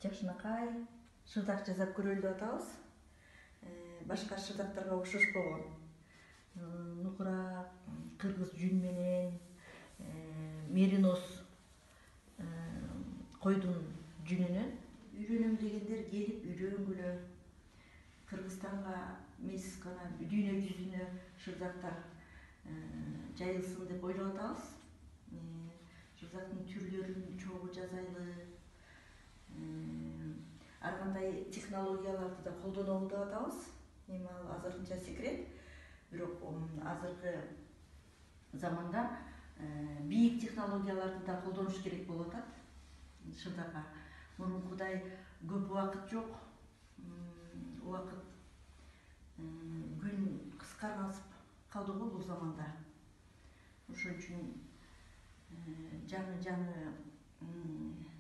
Жакшынакай шырдак жасап көрөлү деп атабыз. Башка шырдактарга окшошпогон нукура кыргыз жүн менен меринос койдун жүнүнөн үйрөнөм дегендер келип үйрөнгүлө. Кыргызстанга эмес гана дүйнө жүзүнө шырдактар жайылсын деп ойлоп атабыз. Шырдактын түрлөрүн чогуу жазайлы, ар кандай технологияларды да колдонобу деп атабыз. Эми ал азырынча секрет. Бирок азыркы заманда бийик технологияларды да колдонуш керек болуп атат шырдакка. Мурункудай көп убакыт жок. Убакыт күн кыскарып калды го бул заманда. Ошон үчүн жаңы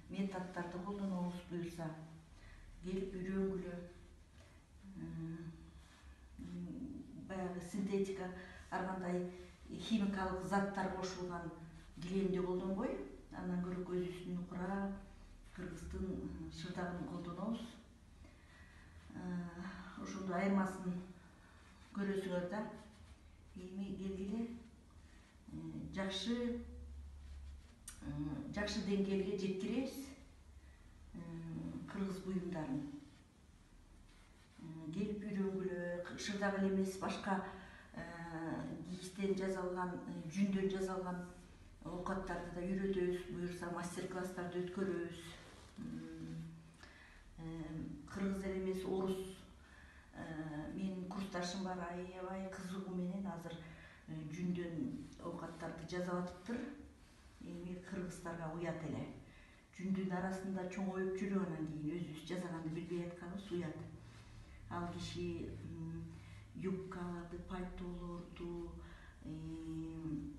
методдорду колдонобуз буюрса, келип үйрөнгүлө. Баягы синтетика, ар кандай химикалык заттар кошулган килемди колдонбой, андан көрө көзүбүздүн нукура кыргыздын шырдагын колдонобуз. Ошондо айырмасын көрөсүңөр да. Эми келгиле жакшы деңгээлге жеткиребиз кыргыз буюмдарын. Келип үйрөнгүлө, шырdak эле эмес, башка гипстен жасалган, жүндөн жасалган оокаттарды да үйрөтөбүз, буюрса мастер-класстарды өткөрөбүз. Кыргыз эле эмес, орус менин курсташым бар, аябай кызыгуу менен азыр жүндөн оокаттарды жасап атыптыр. Эми кыргыздарга уят эле. Жүндүн арасында чоңоюп жүрүп, анан кийин өзүбүз жасаганды билбей атканыбыз уят. Ал киши юбкаларды, пальтолорду,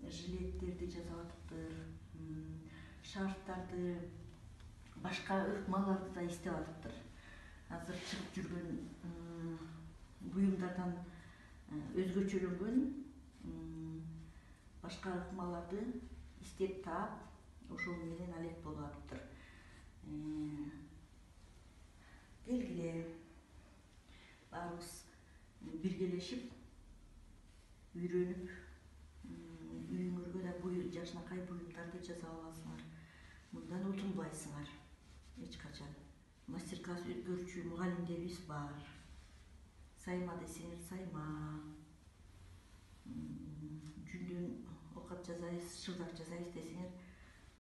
жилеттерди жасап атыптыр, шарфтарды, башка ыкмаларды да иштеп атыптыр. Азыр чыгып жүргөн буюмдардан өзгөчөлөнгөн башка ыкмаларды иштеп таап, ошол менен алек болуп атыптыр. Келгиле баарыбыз биргелешип, үйрөнүп, үйүңөргө да жакшынакай буюмдарды жасап аласыңар. Мындан утулбайсыңар эч качан. Мастер-класс өткөрүүчү мугалимдерибиз бар. Сайма десеңер сайма. Жүндөн оокат жасайбыз, шырдак жасайбыз десеңер